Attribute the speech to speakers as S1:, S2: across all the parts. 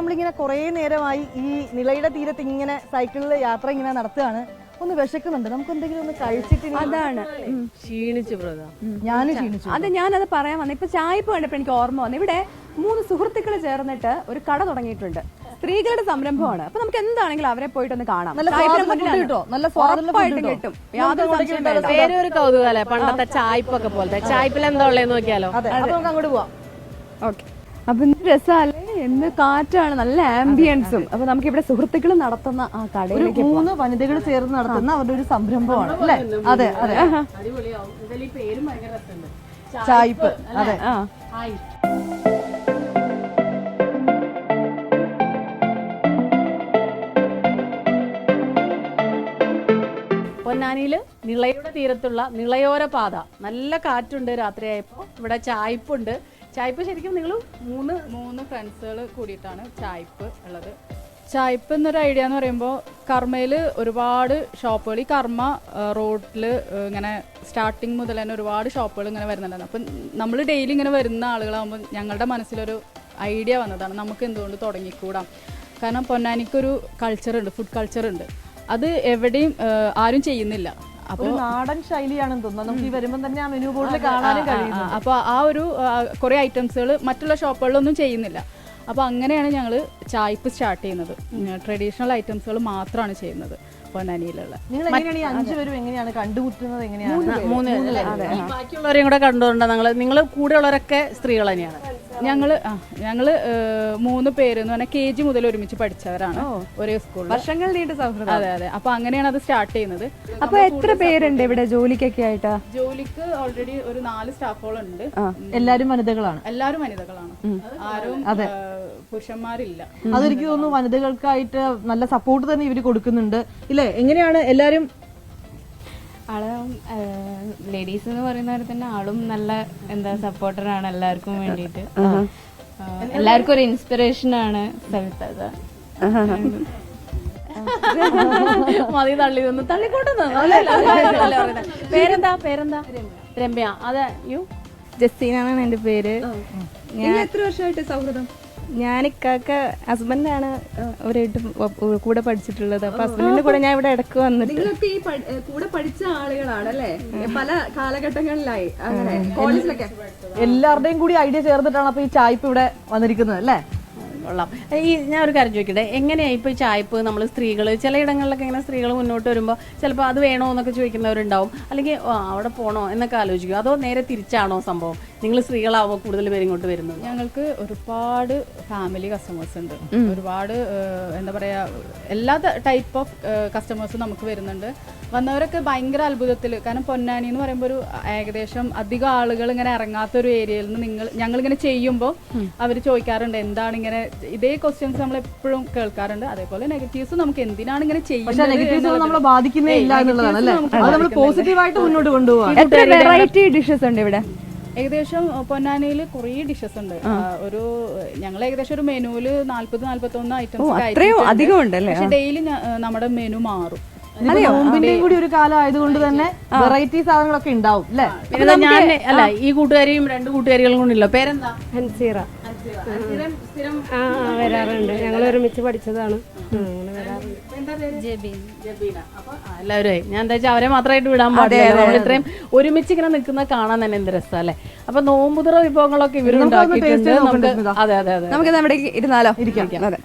S1: നമ്മളിങ്ങനെ കുറേ നേരമായി ഈ നിളയുടെ തീരത്ത് ഇങ്ങനെ സൈക്കിളിൽ യാത്ര ഇങ്ങനെ നടത്തുകയാണ്. ഒന്ന് വിശക്കുന്നുണ്ട്, നമുക്ക് എന്തെങ്കിലും ഒന്ന് കഴിച്ചിട്ട്.
S2: അതാണ്
S3: ക്ഷീണിച്ചു
S1: ഞാനും ക്ഷീണിച്ചു.
S2: അത് ഞാനത് പറയാൻ വന്നു. ഇപ്പൊ ചായപ്പ് കണ്ടപ്പോ എനിക്ക് ഓർമ്മ വന്നു. ഇവിടെ 3 സുഹൃത്തുക്കൾ ചേർന്നിട്ട് ഒരു കട തുടങ്ങിയിട്ടുണ്ട്. സ്ത്രീകളുടെ സംരംഭമാണ്. അപ്പൊ നമുക്ക് എന്താണെങ്കിലും അവരെ പോയിട്ടൊന്ന് കാണാം. ഉറപ്പായിട്ടും കിട്ടും. യാതൊരു സംശയം വേണ്ട.
S3: പേരൊരു കൗതുകല്ലേ, പണ്ടത്തെ ചായപ്പൊക്കെ പോലത്തെ. ചായപ്പിൽ എന്താ ഉള്ളതെന്ന് നോക്കിയാലോ.
S1: നമുക്ക് അങ്ങോട്ട് പോവാം.
S2: ഓക്കെ. അപ്പൊ എന്ത് രസമല്ലേ, എന്ത് കാറ്റാണ്, നല്ല ആംബിയൻസും. അപ്പൊ നമുക്ക് ഇവിടെ സുഹൃത്തുക്കൾ നടത്തുന്ന ആ കടയിലേക്ക്
S1: 3 വനിതകൾ ചേർന്ന് നടത്തുന്ന അവരുടെ ഒരു സംരംഭമാണ് അല്ലേ? അതെ അതെ, ചായപ്പ്. അതെ.
S3: പൊന്നാനിയില് നിളയുടെ തീരത്തുള്ള നിളയോര പാത. നല്ല കാറ്റുണ്ട് രാത്രിയായപ്പോ. ഇവിടെ ചായപ്പുണ്ട്. ചായപ്പ് ശരിക്കും നിങ്ങൾ 3 ഫ്രണ്ട്സുകൾ കൂടിയിട്ടാണ് ചായപ്പ് ഉള്ളത്. ചായപ്പ് എന്നൊരു ഐഡിയ എന്ന് പറയുമ്പോൾ കർമ്മയിൽ ഒരുപാട് ഷോപ്പുകൾ, ഈ കർമ്മ റോഡിൽ ഇങ്ങനെ സ്റ്റാർട്ടിങ് മുതൽ തന്നെ ഒരുപാട് ഷോപ്പുകൾ ഇങ്ങനെ വരുന്നുണ്ടായിരുന്നു. അപ്പം നമ്മൾ ഡെയിലി ഇങ്ങനെ വരുന്ന ആളുകളാകുമ്പോൾ ഞങ്ങളുടെ മനസ്സിലൊരു ഐഡിയ വന്നതാണ്, നമുക്ക് എന്തുകൊണ്ട് തുടങ്ങിക്കൂടാം. കാരണം പൊന്നാനിക്കൊരു കൾച്ചറുണ്ട്, ഫുഡ് കൾച്ചറുണ്ട്. അത് എവിടെയും ആരും ചെയ്യുന്നില്ല.
S1: അപ്പോൾ നാടൻ ശൈലിയാണെന്ന് തോന്നുന്നു. നമുക്ക് ഈ വരുമ്പോൾ തന്നെ ആ മെനു ബോർഡിൽ കാണാനും കഴിയും.
S3: അപ്പോൾ ആ ഒരു കുറേ ഐറ്റംസുകൾ മറ്റുള്ള ഷോപ്പുകളിലൊന്നും ചെയ്യുന്നില്ല. അപ്പോൾ അങ്ങനെയാണ് ഞങ്ങൾ ചായപ്പ് സ്റ്റാർട്ട് ചെയ്യുന്നത്. ട്രഡീഷണൽ ഐറ്റംസുകൾ മാത്രമാണ് ചെയ്യുന്നത് പൊന്നാനിയിലുള്ള.
S1: നിങ്ങൾ എങ്ങനെയാണ് ഈ 5 പേരും എങ്ങനെയാണ് കണ്ടുമുട്ടുന്നത്? എങ്ങനെയാണ്?
S3: 3 ബാക്കിയുള്ളവരെയും കൂടെ കണ്ടുകൊണ്ടാണ്. നിങ്ങൾ കൂടെയുള്ളവരൊക്കെ സ്ത്രീകൾ തന്നെയാണ്. ഞങ്ങള് 3 പേര് എന്ന് പറഞ്ഞാൽ KG മുതൽ ഒരുമിച്ച് പഠിച്ചവരാണ് ഒരേ സ്കൂളിൽ.
S2: വർഷങ്ങൾ നീണ്ട സൗഹൃദം.
S3: അതെ അതെ. അപ്പൊ അങ്ങനെയാണ് അത് സ്റ്റാർട്ട് ചെയ്യുന്നത്.
S2: അപ്പൊ എത്ര പേരുണ്ട് ഇവിടെ ജോലിക്കൊക്കെ ആയിട്ട്?
S3: ജോലിക്ക് ഓൾറെഡി ഒരു 4 സ്റ്റാഫുകളുണ്ട്.
S1: എല്ലാരും വനിതകളാണ്?
S3: എല്ലാരും വനിതകളാണ്, ആരും പുരുഷന്മാരില്ല.
S1: അതെനിക്ക് തോന്നുന്നു വനിതകൾക്കായിട്ട് നല്ല സപ്പോർട്ട് തന്നെ ഇവര് കൊടുക്കുന്നുണ്ട് ഇല്ലേ? എങ്ങനെയാണ് എല്ലാരും?
S4: ആളും ലേഡീസ് എന്ന് പറയുന്നവർ തന്നെ ആളും നല്ല സപ്പോർട്ടറാണ് എല്ലാവർക്കും വേണ്ടിയിട്ട്. എല്ലാവർക്കും ഒരു ഇൻസ്പിറേഷൻ ആണ് സവിത.
S3: മതി തള്ളി നിന്ന് തള്ളിക്കൊണ്ടെന്ന്. പേരെന്താ? രമ്യ. അതെ.
S4: ജസ്റ്റിനാണ് എന്റെ പേര്.
S2: എത്ര വർഷമായിട്ട് സൗഹൃദം?
S4: ഞാൻ ഇക്കാക്ക ഹസ്ബൻഡാണ് അവരായിട്ട് കൂടെ പഠിച്ചിട്ടുള്ളത്. അപ്പൊ ഹസ്ബൻഡിന്റെ കൂടെ ഞാൻ ഇവിടെ ഇടക്ക് വന്നിട്ട്.
S2: നിങ്ങളൊക്കെ ഈ കൂടെ പഠിച്ച ആളുകളാണ് അല്ലേ? പല കാലഘട്ടങ്ങളിലായി അങ്ങനെ കോളേജിലൊക്കെ.
S1: എല്ലാവരുടെയും കൂടി ഐഡിയ ചേർന്നിട്ടാണ് അപ്പൊ ഈ ചായപ്പ് ഇവിടെ വന്നിരിക്കുന്നത് അല്ലേ?
S3: കൊള്ളാം. ഞാൻ ഒരു കാര്യം ചോദിക്കട്ടെ, എങ്ങനെയാ ഇപ്പൊ ചായപ്പ് നമ്മൾ സ്ത്രീകൾ ചിലയിടങ്ങളിലൊക്കെ ഇങ്ങനെ സ്ത്രീകൾ മുന്നോട്ട് വരുമ്പോൾ ചിലപ്പോൾ അത് വേണോ എന്നൊക്കെ ചോദിക്കുന്നവരുണ്ടാവും, അല്ലെങ്കിൽ അവിടെ പോണോ എന്നൊക്കെ ആലോചിക്കും. അതോ നേരെ തിരിച്ചാണോ സംഭവം? നിങ്ങൾ സ്ത്രീകളാവുമ്പോൾ കൂടുതൽ പേര് ഇങ്ങോട്ട് വരുന്നത്? ഞങ്ങൾക്ക് ഒരുപാട് ഫാമിലി കസ്റ്റമേഴ്സ് ഉണ്ട്. ഒരുപാട് എന്താ പറയാ, എല്ലാ ടൈപ്പ് ഓഫ് കസ്റ്റമേഴ്സ് നമുക്ക് വരുന്നുണ്ട്. വന്നവരൊക്കെ ഭയങ്കര അത്ഭുതത്തിൽ. കാരണം പൊന്നാനി എന്ന് പറയുമ്പോൾ ഒരു ഏകദേശം അധികം ആളുകൾ ഇങ്ങനെ ഇറങ്ങാത്തൊരു ഏരിയയിൽ നിന്ന് ഞങ്ങളിങ്ങനെ ചെയ്യുമ്പോൾ അവർ ചോദിക്കാറുണ്ട് എന്താണ് ഇങ്ങനെ. ഇതേ ക്വസ്റ്റ്യൻസ് നമ്മൾ എപ്പോഴും കേൾക്കാറുണ്ട്. അതേപോലെ നെഗറ്റീവ്സ് നമുക്ക് എന്തിനാണ് ഇങ്ങനെ ചെയ്യുന്നത്
S1: നമ്മളെ ബാധിക്കുന്നേ ഇല്ല എന്നുള്ളതാണ് അല്ലേ? അത് നമ്മൾ പോസിറ്റീവായിട്ട് മുന്നോട്ട് കൊണ്ടുപോകാം.
S2: എത്ര വെറൈറ്റി ഡിഷസ് ഉണ്ട് ഇവിടെ?
S3: ഏകദേശം പൊന്നാനിയിൽ കുറേ ഡിഷസ് ഉണ്ട്. ഞങ്ങൾ ഏകദേശം ഒരു മെനുവിൽ 40-41 ഐറ്റംസ്. പക്ഷെ ഡെയിലി നമ്മുടെ മെനു മാറും.
S1: നോമ്പിന്റെയും കൂടി ഒരു കാലം ആയതുകൊണ്ട് തന്നെ വെറൈറ്റി സാധനങ്ങളൊക്കെ ഉണ്ടാവും അല്ലേ?
S3: ഞാൻ അല്ല, ഈ കൂട്ടുകാരിയും 2 കൂട്ടുകാരികളും കൊണ്ടില്ല. പേരെന്താ?
S4: ഹൻസീറ. വരാറുണ്ട്, ഞങ്ങൾ ഒരുമിച്ച് പഠിച്ചതാണ്.
S3: എല്ലാവരും ഞാൻ എന്താ വെച്ചാൽ അവരെ മാത്രമായിട്ട് വിടാൻ പാടില്ല. നമ്മൾ ഇത്രയും ഒരുമിച്ച് ഇങ്ങനെ നിൽക്കുന്ന കാണാൻ തന്നെ എന്ത് രസമല്ലേ? അപ്പൊ നോമ്പുതുറ വിഭവങ്ങളൊക്കെ ഇവരുണ്ടാക്കിയിട്ടുണ്ട്. അതെ അതെ അതെ.
S2: നമുക്ക് നമ്മുടെ ഇരുന്നാലോ? ഇരിക്കാം. അതെ.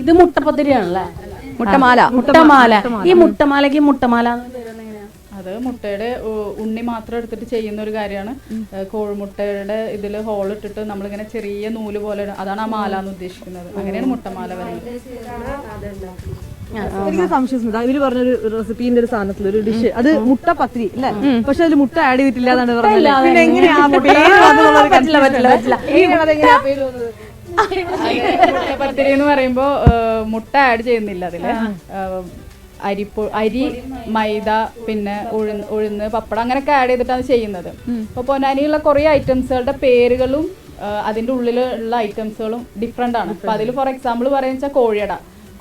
S3: ഇത് മുട്ടപ്പത്തിരിയാണല്ലേ?
S2: മുട്ടമാല.
S3: ഈ മുട്ടമാലയ്ക്ക് മുട്ടമാല അത് മുട്ടയുടെ ഉണ്ണി മാത്രം എടുത്തിട്ട് ചെയ്യുന്ന ഒരു കാര്യമാണ്. കോഴിമുട്ടയുടെ ഇതിൽ ഹോൾ ഇട്ടിട്ട് നമ്മളിങ്ങനെ ചെറിയ നൂല് പോലെ, അതാണ് ആ മാല എന്ന് ഉദ്ദേശിക്കുന്നത്. അങ്ങനെയാണ് മുട്ടമാല വരുന്നത്.
S1: എനിക്ക് സംശയം, ഇവര് പറഞ്ഞൊരു റെസിപ്പിന്റെ ഒരു സാധനത്തിൽ ഒരു ഡിഷ്, അത് മുട്ട പത്തിരി അല്ലേ? പക്ഷെ അതിൽ മുട്ട ആഡ് ചെയ്തിട്ടില്ല എന്നാണ് പറഞ്ഞത്.
S3: പത്തിരി എന്ന് പറയുമ്പോ മുട്ട ആഡ് ചെയ്യുന്നില്ല അതില്.
S5: അരി, മൈദ, പിന്നെ ഉഴുന്ന്, പപ്പടം അങ്ങനെയൊക്കെ ആഡ് ചെയ്തിട്ടാണ് ചെയ്യുന്നത്. അപ്പോൾ പൊന്നാനിയുള്ള കുറേ ഐറ്റംസുകളുടെ പേരുകളും അതിൻ്റെ ഉള്ളിലുള്ള ഐറ്റംസുകളും ഡിഫറെൻ്റ് ആണ്. അപ്പോൾ അതിൽ ഫോർ എക്സാമ്പിൾ പറയുക വെച്ചാൽ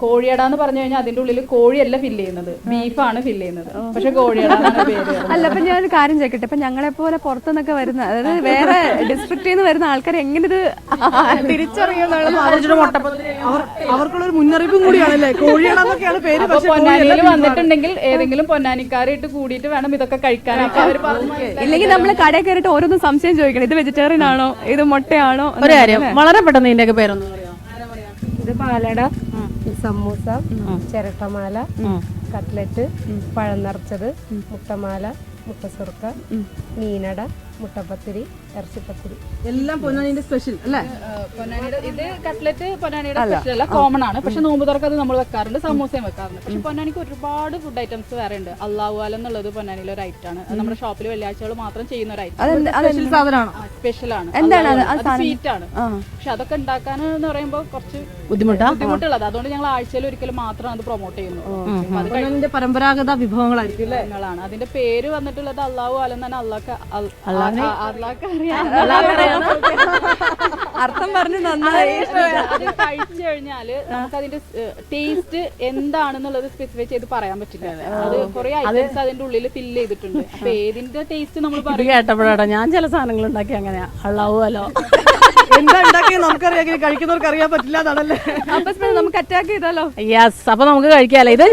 S5: കോഴിയട എന്ന് പറഞ്ഞു കഴിഞ്ഞാൽ അതിന്റെ ഉള്ളിൽ കോഴിയല്ല ഫില്ല് ചെയ്യുന്നത്, ബീഫാണ് ഫില്ല് ചെയ്യുന്നത്. പക്ഷെ കോഴിയട പേര്.
S2: അല്ല, അപ്പൊ ഞാനൊരു കാര്യം ചോദിക്കട്ടെ, ഇപ്പൊ ഞങ്ങളെ പോലെ പുറത്തുനിന്നൊക്കെ വരുന്ന, അതായത് വേറെ ഡിസ്ട്രിക്റ്റിൽ നിന്ന് വരുന്ന ആൾക്കാർ എങ്ങനെ ഇത് തിരിച്ചറിയുന്നുള്ളത്
S1: അവർക്കുള്ള ഒരു മുന്നറിയിപ്പും കൂടിയാണല്ലേ കോഴിയാണെന്നൊക്കെയാണ് പേര്.
S5: അപ്പൊ പൊന്നാനിയിൽ വന്നിട്ടുണ്ടെങ്കിൽ ഏതെങ്കിലും പൊന്നാനിക്കാരായിട്ട് കൂടിയിട്ട് വേണം ഇതൊക്കെ കഴിക്കാനൊക്കെ അവർ പറഞ്ഞു.
S2: ഇല്ലെങ്കിൽ നമ്മൾ കടയിൽ കയറിയിട്ട് ഓരോന്നും സംശയം ചോദിക്കണം, ഇത് വെജിറ്റേറിയൻ ആണോ, ഇത് മുട്ടയാണോ.
S3: ഒരു കാര്യം വളരെ പെട്ടെന്ന് ഇതിന്റെയൊക്കെ പേരൊന്നും പറയാം.
S4: ഇത് പാലട, സമൂസ, ചിരട്ടമാല, കട്ട്ലറ്റ്, പഴം നിറച്ചത്, മുട്ടമാല, മുട്ടസുറുക്ക, മീനട, മുട്ടപ്പത്തിരി, ഇറച്ചിപ്പത്തിരി,
S1: എല്ലാം പൊന്നാനിന്റെ സ്പെഷ്യൽ അല്ലേ?
S5: പൊന്നാനിയുടെ ഇത് കട്ട്ലറ്റ് പൊന്നാനിയുടെ സ്പെഷ്യൽ അല്ല, കോമൺ ആണ്. പക്ഷെ നോമ്പ് തുറക്ക് അത് നമ്മൾ വെക്കാറുണ്ട്, സമൂസയും വെക്കാറുണ്ട്. പക്ഷെ പൊന്നാനിക്ക് ഒരുപാട് ഫുഡ് ഐറ്റംസ് വേറെ ഉണ്ട്. അള്ളാഹുവാല എന്നുള്ളത് പൊന്നാനിയിലെ ഒരു ഐറ്റം ആണ്. അത് നമ്മുടെ ഷോപ്പിൽ വെള്ളിയാഴ്ചകൾ മാത്രം ചെയ്യുന്ന ഒരു ഐറ്റം, സ്പെഷ്യൽ ആണ്. സ്വീറ്റ് ആണ്. പക്ഷെ അതൊക്കെ ഉണ്ടാക്കാൻ എന്ന് പറയുമ്പോൾ കുറച്ച് ബുദ്ധിമുട്ടുള്ളത്. അതുകൊണ്ട് ഞങ്ങൾ ആഴ്ചയിൽ ഒരിക്കലും മാത്രം അത് പ്രൊമോട്ട് ചെയ്യുന്നു.
S1: പരമ്പരാഗത വിഭവങ്ങളായിരിക്കും.
S5: അതിന്റെ പേര് വന്നിട്ടുള്ളത് അള്ളാഹു ആലം തന്നെ.
S2: അർത്ഥം പറഞ്ഞു നന്നായി.
S5: അത് കഴിച്ചു കഴിഞ്ഞാല് നമുക്ക് അതിന്റെ ടേസ്റ്റ് എന്താണെന്നുള്ളത് സ്പെസിഫൈ ചെയ്ത് പറയാൻ പറ്റില്ല. അത് കുറെ ഐറ്റംസ് അതിന്റെ ഉള്ളിൽ ഫില്ല് ചെയ്തിട്ടുണ്ട്. അപ്പൊ ഏതിന്റെ ടേസ്റ്റ് നമ്മൾ
S3: കേട്ടപ്പോഴാ ഞാൻ ചില സാധനങ്ങൾ ഉണ്ടാക്കി അങ്ങനെയാ അള്ളാവുമല്ലോ.
S1: എന്താ ഉണ്ടാക്കി നമുക്കറിയാം, കഴിക്കുന്നവർക്ക് അറിയാൻ പറ്റില്ല എന്നാണല്ലേ.
S2: അപ്പൊ നമുക്ക് അറ്റാക്ക് ചെയ്താലോ?
S3: യെസ്, അപ്പൊ നമുക്ക് കഴിക്കാലോ. ഇത്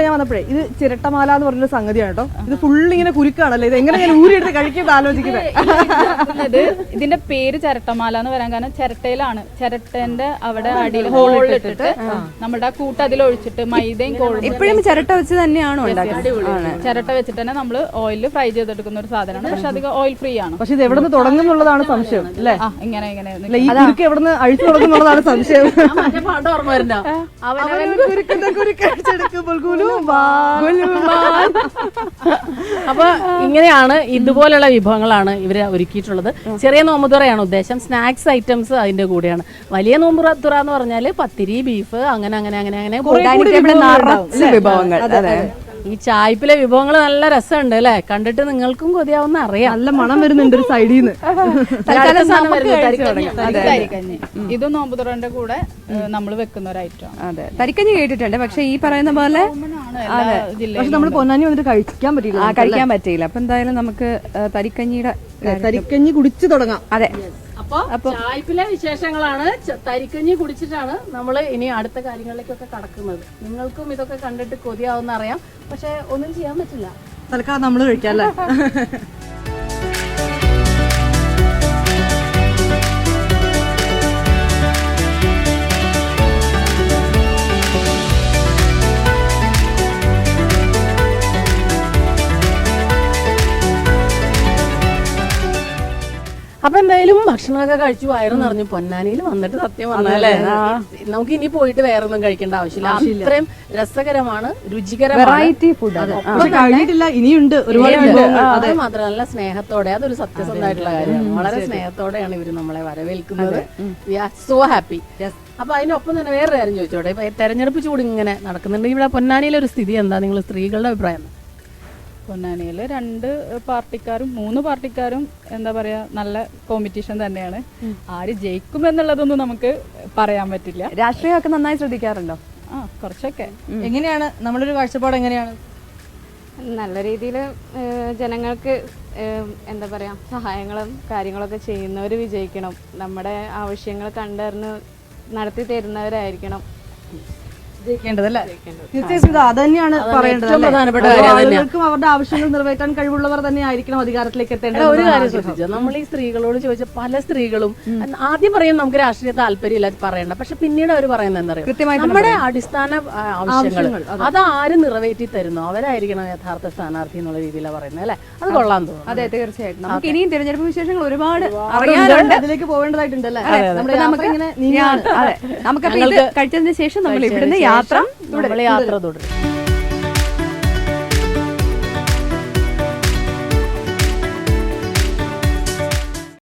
S1: ഞാൻ വന്നപ്പോഴേ ഇത് ചിരട്ടമാല എന്ന് പറഞ്ഞൊരു സംഗതിയാണ് കേട്ടോ. ഇത് ഫുള്ള് ഇങ്ങനെ കുരുക്കാണല്ലേ. ഇത് എങ്ങനെ ഞാൻ ഊരിയെടുത്ത് കഴിക്കുമ്പോൾ ആലോചിക്കുന്നത്.
S5: ഇതിന്റെ പേര് ചിരട്ടമാല എന്ന് വരാൻ കാരണം ചിരട്ടയിലാണ്. ചിരട്ടന്റെ അവിടെ അടിയിൽ ഹോളിൽ ഇട്ടിട്ട് നമ്മുടെ കൂട്ട് അതിലൊഴിച്ചിട്ട് മൈദയും കോഴിയും
S2: ഇപ്പോഴും ചിരട്ട വെച്ച് തന്നെയാണോ
S5: ചിരട്ട വെച്ചിട്ട് തന്നെ നമ്മൾ ഓയിലിൽ ഫ്രൈ ചെയ്തെടുക്കുന്ന ഒരു സാധനമാണ്. പക്ഷെ അധികം ഓയിൽ ഫ്രീ ആണ്.
S1: പക്ഷെ ഇത് എവിടെ നിന്ന് തുടങ്ങുന്നുള്ളതാണ് സംശയം അല്ലേ?
S5: ഇങ്ങനെ
S1: ഈ കുരുക്ക് എവിടെ നിന്ന് അഴിച്ചു തുടങ്ങുന്നുള്ളതാണ് സംശയം.
S3: പാട്ട് ഓർമ്മ വരുന്നോ? അപ്പൊ ഇങ്ങനെയാണ്, ഇതുപോലുള്ള വിഭവങ്ങളാണ് ഇവര് ഒരുക്കിയിട്ടുള്ളത്. ചെറിയ നോമ്പുതുറയാണ് ഉദ്ദേശം. സ്നാക്സ് ഐറ്റംസ് അതിന്റെ കൂടെയാണ്. വലിയ നോമ്പുതുറ എന്ന് പറഞ്ഞാല് പത്തിരി, ബീഫ്, അങ്ങനെ അങ്ങനെ അങ്ങനെ അങ്ങനെ വിഭവങ്ങൾ. ഈ ചായപ്പിലെ വിഭവങ്ങൾ നല്ല രസമുണ്ട് അല്ലെ? കണ്ടിട്ട് നിങ്ങൾക്കും കൊതിയാവുന്ന അറിയാം.
S1: നല്ല മണം വരുന്നുണ്ട് ഒരു സൈഡിൽ നിന്ന്.
S5: ഇതും നോമ്പുതുറന്റെ കൂടെ നമ്മൾ വെക്കുന്ന ഒരു ഐറ്റം.
S2: അതെ, തരിക്കഞ്ഞി കേട്ടിട്ടുണ്ട്. പക്ഷെ ഈ പറയുന്ന പോലെ
S1: പക്ഷെ നമ്മൾ പൊന്നാനി വന്നിട്ട് കഴിക്കാൻ പറ്റിയില്ല.
S2: അപ്പൊ എന്തായാലും നമുക്ക് തരിക്കഞ്ഞി
S1: കുടിച്ചു തുടങ്ങാം.
S2: അതെ,
S3: അപ്പൊ ചായപ്പിലെ വിശേഷങ്ങളാണ്. തരിക്കഞ്ഞി കുടിച്ചിട്ടാണ് നമ്മൾ ഇനി അടുത്ത കാര്യങ്ങളിലേക്കൊക്കെ കടക്കുന്നത്. നിങ്ങൾക്കും ഇതൊക്കെ കണ്ടിട്ട് കൊതിയാവുന്ന അറിയാം. പക്ഷെ ഒന്നും ചെയ്യാൻ പറ്റില്ല.
S1: തൽക്കാലം നമ്മൾ കഴിക്കാം അല്ലേ?
S3: അപ്പൊ എന്തായാലും ഭക്ഷണമൊക്കെ കഴിച്ചു വയറ് നിറഞ്ഞു. പൊന്നാനിയിൽ വന്നിട്ട് സത്യം പറഞ്ഞാലേ നമുക്ക് ഇനി പോയിട്ട് വേറെ ഒന്നും കഴിക്കേണ്ട ആവശ്യമില്ല. അത്രയും രസകരമാണ്, രുചികരമാണ്.
S2: Variety food.
S1: കഴിഞ്ഞിട്ടില്ല, ഇനിയുണ്ട് ഒരുപാട്.
S3: അത് മാത്രമല്ല നല്ല സ്നേഹത്തോടെ, അതൊരു സത്യസന്ധമായിട്ടുള്ള കാര്യമാണ്. വളരെ സ്നേഹത്തോടെയാണ് ഇവര് നമ്മളെ വരവേൽക്കുന്നത്. We are so happy. അപ്പൊ അതിനൊപ്പം തന്നെ വേറെ കാര്യം ചോദിച്ചോട്ടെ. ഇപ്പൊ തെരഞ്ഞെടുപ്പ് ചൂട് ഇങ്ങനെ നടക്കുന്നുണ്ട്. ഇവിടെ പൊന്നാനിയിലെ ഒരു സ്ഥിതി എന്താ? നിങ്ങൾ സ്ത്രീകളുടെ അഭിപ്രായം?
S5: പൊന്നാനിയിൽ 2 പാർട്ടിക്കാരും 3 പാർട്ടിക്കാരും എന്താ പറയാ, നല്ല കോമ്പറ്റീഷൻ തന്നെയാണ്. ആര് ജയിക്കും എന്നുള്ളതൊന്നും നമുക്ക് പറയാൻ പറ്റില്ല.
S2: രാഷ്ട്രീയമൊക്കെ നന്നായി ശ്രദ്ധിക്കാറുണ്ടോ?
S5: കുറച്ചൊക്കെ.
S1: എങ്ങനെയാണ് നമ്മളൊരു കാഴ്ചപ്പാട്? എങ്ങനെയാണ്?
S4: നല്ല രീതിയിൽ ജനങ്ങൾക്ക് എന്താ പറയാ, സഹായങ്ങളും കാര്യങ്ങളൊക്കെ ചെയ്യുന്നവർ വിജയിക്കണം. നമ്മുടെ ആവശ്യങ്ങൾ കണ്ടറിഞ്ഞ് നടത്തി തരുന്നവരായിരിക്കണം
S1: ജയിക്കേണ്ടതല്ലേ? തീർച്ചയായിട്ടും അത് തന്നെയാണ് പറയേണ്ടത്. ആളുകൾക്കും അവരുടെ ആവശ്യങ്ങൾ നിറവേറ്റാൻ കഴിവുള്ളവർ തന്നെ ആയിരിക്കണം അധികാരത്തിലേക്ക് എത്തേണ്ടത്.
S3: ഒരു കാര്യം ശ്രദ്ധിച്ചോ, നമ്മൾ ഈ സ്ത്രീകളോട് ചോദിച്ച പല സ്ത്രീകളും ആദ്യം പറയും നമുക്ക് രാഷ്ട്രീയ താല്പര്യമില്ല പറയണ്ട. പക്ഷെ പിന്നീട് അവർ പറയുന്നത് എന്താ പറയുക, നമ്മുടെ അടിസ്ഥാന ആവശ്യങ്ങൾ അത് ആര് നിറവേറ്റി തരുന്നു അവരായിരിക്കണം യഥാർത്ഥ സ്ഥാനാർത്ഥി എന്നുള്ള രീതിയിലാണ് പറയുന്നത് അല്ലെ? അത് കൊള്ളാൻ തോന്നുന്നു.
S2: അതെ, തീർച്ചയായിട്ടും. നമുക്ക് ഇനിയും തിരഞ്ഞെടുപ്പ് വിശേഷങ്ങൾ ഒരുപാട് അറിയാനുണ്ട്,
S1: അതിലേക്ക് പോവേണ്ടതായിട്ടുണ്ടല്ലേ?
S2: നമുക്ക് കഴിച്ചതിന് ശേഷം നമ്മൾ ഇവിടുന്ന് യാത്ര തുടരും.